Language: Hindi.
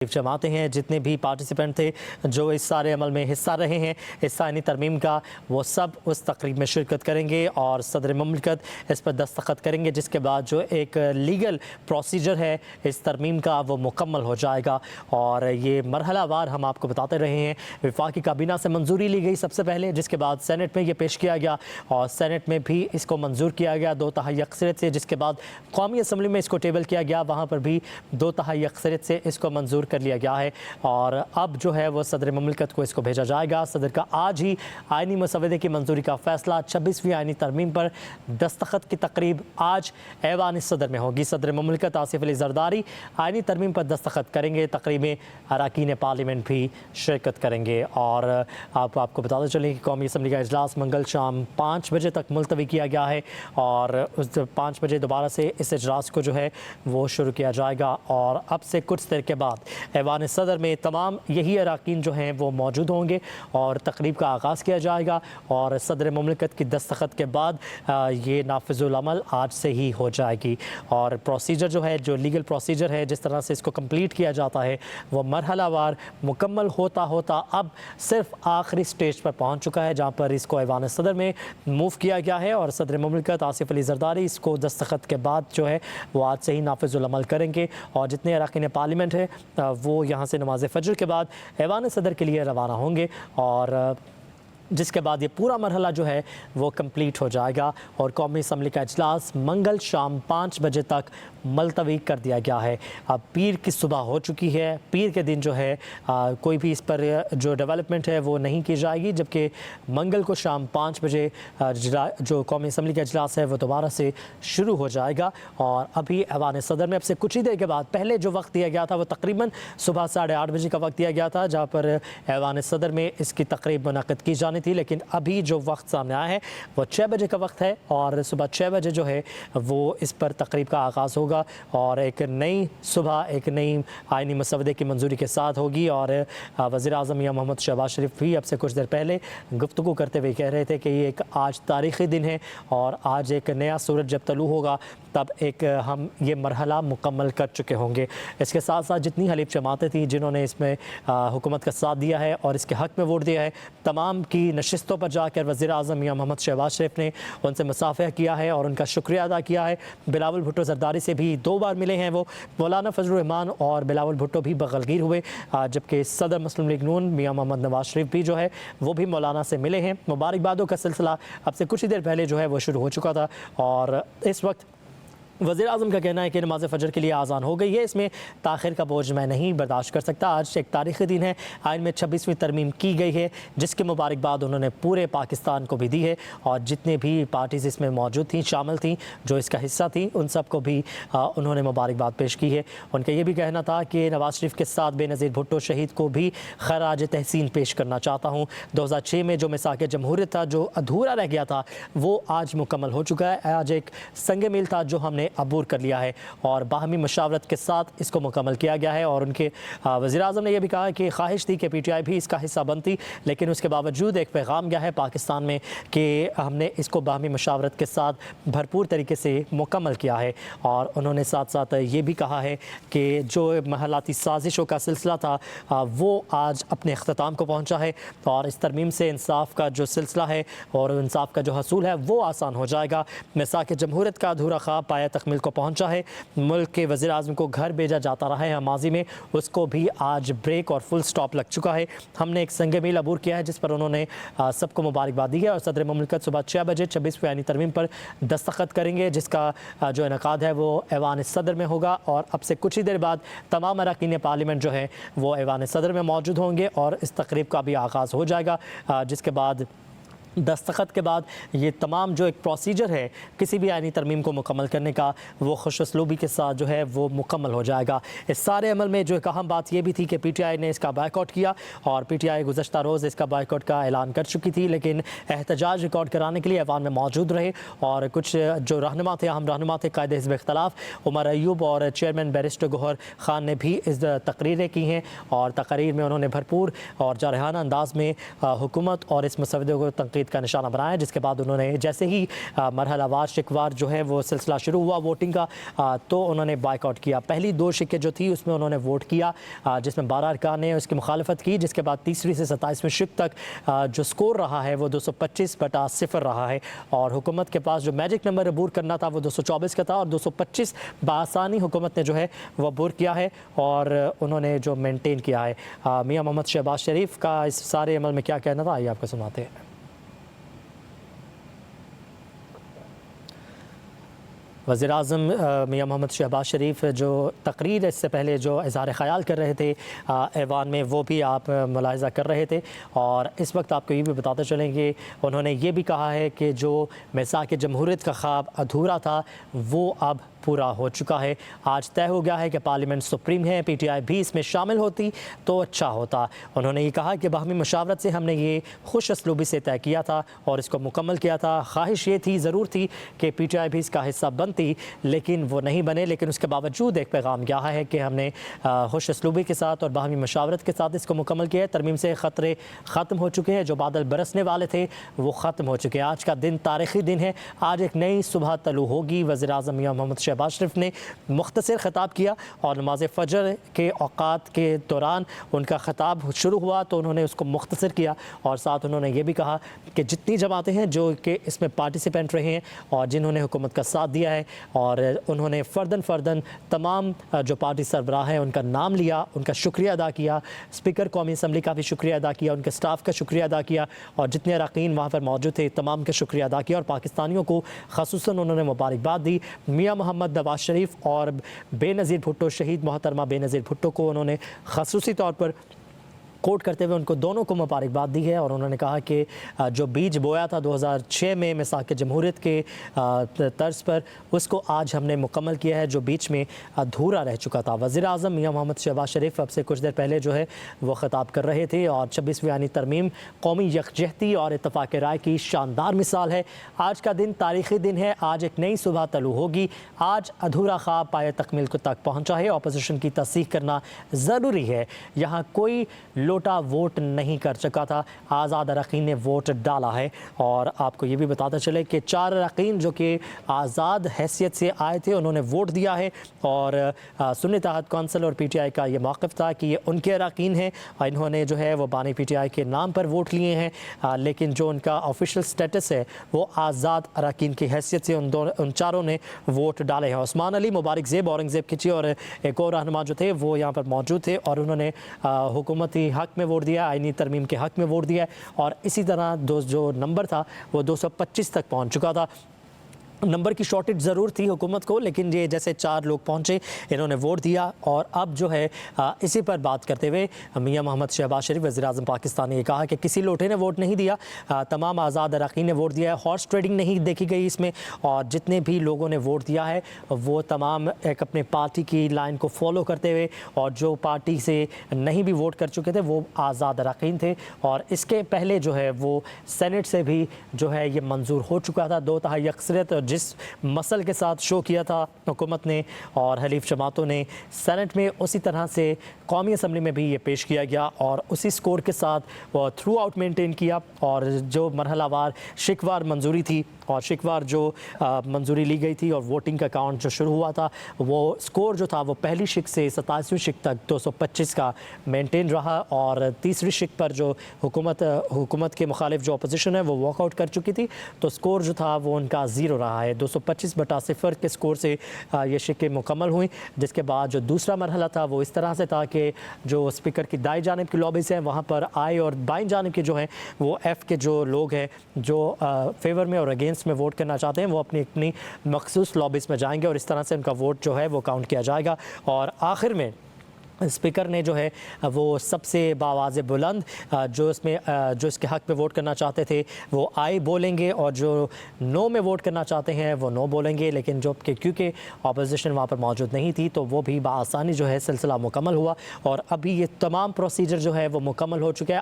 जमाते हैं, जितने भी पार्टिसिपेंट थे जो इस सारे अमल में हिस्सा रहे हैं इस आइनी तरमीम का, वो सब उस तकरीब में शिरकत करेंगे और सदर ममलिकत इस पर दस्तखत करेंगे, जिसके बाद जो एक लीगल प्रोसीजर है इस तरमीम का वो मुकम्मल हो जाएगा। और ये मरहलावार हम आपको बताते रहे हैं। वफाकी काबीना से मंजूरी ली गई सबसे पहले, जिसके बाद सेनेट में ये पेश किया गया और सेनेट में भी इसको मंजूर किया गया 2 तिहाई अक्सरियत से, जिसके बाद कौमी असम्बली में इसको टेबल किया गया, वहाँ पर भी 2 तिहाई अक्सरियत से इसको मंजूर कर लिया गया है। और अब जो है वो सदर ममलिकत को इसको भेजा जाएगा। सदर का आज ही आइनी मसवदे की मंजूरी का फैसला 26वीं आइनी तरमीम पर दस्तखत की तकरीब आज ऐवान सदर में होगी। सदर ममलिकत आसिफ अली जरदारी आइनी तरमीम पर दस्तखत करेंगे। तकरीब में अरकान पार्लियामेंट भी शिरकत करेंगे। और आपको बताते चलें कि कौमी असम्बली का इजलास मंगल शाम 5 बजे तक मुलतवी किया गया है और उस 5 बजे दोबारा से इस इजलास को जो है वो शुरू किया जाएगा। और अब से कुछ देर के बाद ऐवान सदर में तमाम यही अरकान जो हैं वो मौजूद होंगे और तकरीब का आगाज़ किया जाएगा। और सदर ममलिकत की दस्तखत के बाद ये नाफिजुल अमल आज से ही हो जाएगी। और प्रोसीजर जो है, जो लीगल प्रोसीजर है, जिस तरह से इसको कंप्लीट किया जाता है वो मरहलावार मुकम्मल होता होता अब सिर्फ आखिरी स्टेज पर पहुँच चुका है, जहाँ पर इसको ऐवान सदर में मूव किया गया है। और सदर ममलिकत आसिफ अली जरदारी इसको दस्तखत के बाद जो है वो आज से ही नाफिजुल अमल करेंगे। और जितने अरकान पार्लियामेंट है वो यहाँ से नमाज फजर के बाद ऐवान सदर के लिए रवाना होंगे और जिसके बाद ये पूरा मरहला जो है वो कंप्लीट हो जाएगा। और कौमी असम्बली का इजलास मंगल शाम 5 बजे तक मुलतवी कर दिया गया है। अब पीर की सुबह हो चुकी है। पीर के दिन जो है कोई भी इस पर जो डेवलपमेंट है वो नहीं की जाएगी, जबकि मंगल को शाम 5 बजे जो कौमी असम्बली का इजलास है वो दोबारा से शुरू हो जाएगा। और अभी ऐवान सदर में अब से कुछ ही देर के बाद पहले जो वक्त दिया गया था वो तकरीबन सुबह 8:30 बजे का वक्त दिया गया था, जहाँ पर ऐवान सदर में इसकी तकरीब मुनक़्क़िद की जानी थी। लेकिन अभी जो वक्त सामने आया है वो 6 बजे का वक्त है और सुबह 6 बजे जो है वो इस पर तकरीब का आगाज़ होगा और एक नई सुबह एक नई आइनी मसवदे की मंजूरी के साथ होगी। और वज़ीर आज़म मियां मोहम्मद शहबाज शरीफ भी अब से कुछ देर पहले गुफ्तगू करते हुए कह रहे थे कि ये एक आज तारीख़ी दिन है और आज एक नया सूरज जब तलू होगा तब एक हम ये मरहला मुकम्मल कर चुके होंगे। इसके साथ साथ जितनी हलीफ जमातें थी जिन्होंने इसमें हुकूमत का साथ दिया है और इसके हक़ में वोट दिया है, तमाम की नशिस्तों पर जाकर वज़ीर आज़म मियां मोहम्मद शहबाज शरीफ ने उनसे मुसाफ़हा किया है और उनका शुक्रिया अदा किया है। बिलावल भुट्टो जरदारी से भी 2 बार मिले हैं वो, मौलाना फजलुर रहमान और बिलावल भुट्टो भी बगलगीर हुए, जबकि सदर मुस्लिम लीग नून मियां मोहम्मद नवाज शरीफ भी जो है वो भी मौलाना से मिले हैं। मुबारकबादों का सिलसिला अब से कुछ ही देर पहले जो है वो शुरू हो चुका था और इस वक्त वज़ीर आज़म का कहना है कि नमाज़ फ़जर के लिए आज़ान हो गई है, इसमें ताख़िर का बोझ मैं नहीं बर्दाश्त कर सकता। आज एक तारीख़ी दिन है, आइन में 26वीं तरमीम की गई है, जिसके मुबारकबाद उन्होंने पूरे पाकिस्तान को भी दी है और जितने भी पार्टीज़ इसमें मौजूद थी, शामिल थी, जो इसका हिस्सा थी, उन सब को भी उन्होंने मुबारकबाद पेश की है। उनका ये भी कहना था कि नवाज शरीफ के साथ बेनज़ीर भुट्टो शहीद को भी खराज तहसीन पेश करना चाहता हूँ। 2006 में जो मिसाक़ जमहूरियत था, जो अधूरा रह गया था, वो आज मुकम्मल हो चुका है। आज एक संग मील था जो हमने अबूर कर लिया है और बाहमी मशावरत के साथ इसको मुकम्मल किया गया है। और उनके वज़ीर आज़म ने यह भी कहा कि ख्वाहिश थी कि PTI भी इसका हिस्सा बनती, लेकिन उसके बावजूद एक पैगाम गया है पाकिस्तान में कि हमने इसको बाहमी मशावरत के साथ भरपूर तरीके से मुकम्मल किया है। और उन्होंने साथ साथ ये भी कहा है कि जो महलाती साजिशों का सिलसिला था वो आज अपने अख्ताम को पहुँचा है और इस तरमीम से इंसाफ का जो सिलसिला है और इंसाफ का जो हसूल है वो आसान हो जाएगा। मिसाक़ जमहूरियत का अधूरा ख्वाब पाया तकमील को पहुंचा है। मुल्क के वज़ीर आज़म को घर भेजा जाता रहा है माजी में, उसको भी आज ब्रेक और फुल स्टॉप लग चुका है। हमने एक संग मील अबूर किया है जिस पर उन्होंने सबको मुबारकबाद दी है। और सदर ममलिकत सुबह 6 बजे 26वीं आइनी तरमीम पर दस्तखत करेंगे, जिसका जो इनकाद है वो ऐवान सदर में होगा। और अब से कुछ ही देर बाद तमाम अरकान पार्लियामेंट जो है वो ऐवान सदर में मौजूद होंगे और इस तकरीब का भी आगाज़ हो जाएगा, जिसके बाद दस्तखत के बाद ये तमाम जो एक प्रोसीजर है किसी भी आइनी तरमीम को मुकम्मल करने का, वो खुशअस्लूबी के साथ जो है वो मुकम्मल हो जाएगा। इस सारे अमल में जो एक अहम बात ये भी थी कि PTI ने इसका बायकॉट किया और PTI गुज़श्ता रोज़ इसका बायकॉट का ऐलान कर चुकी थी, लेकिन एहतजाज रिकॉर्ड कराने के लिए ऐवान में मौजूद रहे और कुछ जो रहनुमा थे, अहम रहनुमा थे, कायदे हिज़्ब इख्तिलाफ उमर अयूब और चेयरमैन बैरिस्टर गौहर ख़ान ने भी इस तकरीरें की हैं और तकरीर में उन्होंने भरपूर और जारहाना अंदाज में हुकूमत और इस मसवदे को तनकीद गेट का निशाना बनाया, जिसके बाद उन्होंने जैसे ही मरहलावार शिकवार जो है वो सिलसिला शुरू हुआ वोटिंग का, तो उन्होंने बाइकआउट किया। पहली 2 शिकें जो थी उसमें उन्होंने वोट किया, जिसमें 12 अरकान ने उसकी मुखालफत की, जिसके बाद तीसरी से 27वीं शिक तक जो स्कोर रहा है वो 225/0 रहा है और हुकूमत के पास जो मैजिक नंबर अबूर करना था वो 224 का था और 225 बआसानी हुकूमत ने जो है वो अबूर किया है और उन्होंने जो मेंटेन किया है। मियां मोहम्मद शहबाज शरीफ का इस सारे अमल में क्या कहना था, आइए आपको सुनाते हैं। वज़ीर-ए-आज़म मियां मोहम्मद शहबाज शरीफ जो तकरीर इससे पहले जो इज़हार ख़याल कर रहे थे ऐवान में, वो भी आप मुलाहिज़ा कर रहे थे और इस वक्त आपको ये भी बताते चलेंगे, उन्होंने ये भी कहा है कि जो मिसाक़ जमहूरियत का ख्वाब अधूरा था वो अब पूरा हो चुका है। आज तय हो गया है कि पार्लियामेंट सुप्रीम है, PTI भी इसमें शामिल होती तो अच्छा होता। उन्होंने ये कहा कि बाहमी मशावरत से हमने ये खुश असलूबी से तय किया था और इसको मुकम्मल किया था। ख्वाहिश ये थी, ज़रूर थी कि PTI भी इसका हिस्सा बनती, लेकिन वो नहीं बने। लेकिन उसके बावजूद एक पैगाम गया है कि हमने खुश असलूबी के साथ और बाहमी मशावरत के साथ इसको मुकम्मल किया है। तरमीम से ख़तरे ख़त्म हो चुके हैं, जो बादल बरसने वाले थे वो ख़त्म हो चुके हैं। आज का दिन तारीख़ी दिन है, आज एक नई सुबह तलू होगी। वज़ीर-ए-आज़म मियां मोहम्मद शहबाज शरीफ ने मुख्तसर ख़िताब किया और नमाज फ़जर के औक़ात के दौरान उनका ख़िताब शुरू हुआ तो उन्होंने उसको मुख्तसर किया और साथ उन्होंने ये भी कहा कि जितनी जमातें हैं जो कि इसमें पार्टिसिपेंट रहे हैं और जिन्होंने हुकूमत का साथ दिया है, और उन्होंने फ़र्दन तमाम जो पार्टी सरबराह हैं उनका नाम लिया, उनका शुक्रिया अदा किया। स्पीकर कौमी असम्बली का भी शुक्रिया अदा किया, उनके स्टाफ का शुक्रिया अदा किया और जितने अरकान वहाँ पर मौजूद थे तमाम का शुक्रिया अदा किया और पाकिस्तानियों को ख़ुसूसन उन्होंने मुबारकबाद दी। मियां मोहम्मद नवाज शरीफ और बेनज़ीर भुट्टो, शहीद मोहतरमा बेनज़ीर भुट्टो को उन्होंने ख़ुसूसी तौर पर कोट करते हुए उनको दोनों को मुबारकबाद दी है और उन्होंने कहा कि जो बीज बोया था 2006 में मिसाक़ जमहूरियत के तर्ज पर, उसको आज हमने मुकम्मल किया है जो बीच में अधूरा रह चुका था। वज़ीर-ए-आज़म मियां मोहम्मद शहबाज शरीफ अब से कुछ देर पहले जो है वो ख़िताब कर रहे थे और 26वीं आईनी तरमीम कौमी यकजहती और इत्तफ़ाक़ राय की शानदार मिसाल है। आज का दिन तारीख़ी दिन है, आज एक नई सुबह तलू होगी। आज अधूरा ख्वाब पाए तकमील तक पहुँचा है। अपोजिशन की तस्दीक़ करना ज़रूरी है। यहाँ कोई लोटा वोट नहीं कर सका था, आज़ाद अरकान ने वोट डाला है। और आपको ये भी बताते चले कि 4 अरकान जो कि आज़ाद हैसियत से आए थे उन्होंने वोट दिया है और सुन्नी तहत कौंसिल और PTI का ये मौक़िफ़ था कि ये उनके अरकान हैं और इन्होंने जो है वो बानी PTI के नाम पर वोट लिए हैं, लेकिन जो उनका ऑफिशियल स्टेटस है वो आज़ाद अरकान की हैसियत से उन चारों ने वोट डाले हैं। उस्मान अली, मुबारक ज़ेब, औरंगज़ेब खिची और एक और रहनुमा जो थे वो यहाँ पर मौजूद थे और उन्होंने हुकूमती हक़ में वोट दिया, आईनी तरमीम के हक़ में वोट दिया और इसी तरह जो नंबर था वो 225 तक पहुँच चुका था। नंबर की शॉर्टेज ज़रूर थी हुकूमत को, लेकिन ये जैसे 4 लोग पहुँचे, इन्होंने वोट दिया और अब जो है इसी पर बात करते हुए मियां मोहम्मद शहबाज शरीफ वज़ीर-ए-आज़म पाकिस्तान ने ये कहा कि किसी लोटे ने वोट नहीं दिया, तमाम आज़ाद अरकान ने वोट दिया है। हॉर्स ट्रेडिंग नहीं देखी गई इसमें और जितने भी लोगों ने वोट दिया है वो तमाम एक अपने पार्टी की लाइन को फॉलो करते हुए और जो पार्टी से नहीं भी वोट कर चुके थे वो आज़ाद अरकान थे और इसके पहले जो है वो सेनेट से भी जो है ये मंजूर हो चुका था। 2/3 अक्सरियत जिस मसल के साथ शो किया था हुकूमत ने और हलीफ जमातों ने सेनेट में, उसी तरह से कौमी असम्बली में भी ये पेश किया गया और उसी स्कोर के साथ वो थ्रू आउट मेंटेन किया और जो मरहलावार शिकवार मंजूरी थी और शिकवार जो मंजूरी ली गई थी और वोटिंग का काउंट जो शुरू हुआ था वो स्कोर जो था वो पहली शिक से 27वीं शिक तक 225 का मेंटेन रहा और तीसरी शिक पर जो हुकूमत के मुखालिफ जो अपोजिशन है वो वॉकआउट कर चुकी थी तो स्कोर जो था वो उनका 0 रहा है। 225/0 के स्कोर से ये शिकें मुकम्मल हुई, जिसके बाद जो दूसरा मरहला था वो इस तरह से था कि जो स्पीकर की दाई जानिब की लॉबीज़ हैं वहाँ पर आई और बाईं जानिब के जो हैं वो F के जो लोग हैं जो फेवर में और अगेंस्ट में वोट करना चाहते हैं वो अपनी अपनी मखसूस लॉबीज़ में जाएंगे और इस तरह से उनका वोट जो है वो काउंट किया जाएगा और आखिर में स्पीकर ने जो है वो सबसे बावाज़ बुलंद जो इसके हक़ में वोट करना चाहते थे वो आई बोलेंगे और जो नो में वोट करना चाहते हैं वो नो बोलेंगे, लेकिन जो क्योंकि अपोजिशन वहाँ पर मौजूद नहीं थी तो वो भी बआसानी जो है सिलसिला मुकम्मल हुआ और अभी ये तमाम प्रोसीजर जो है वो मुकम्मल हो चुका है।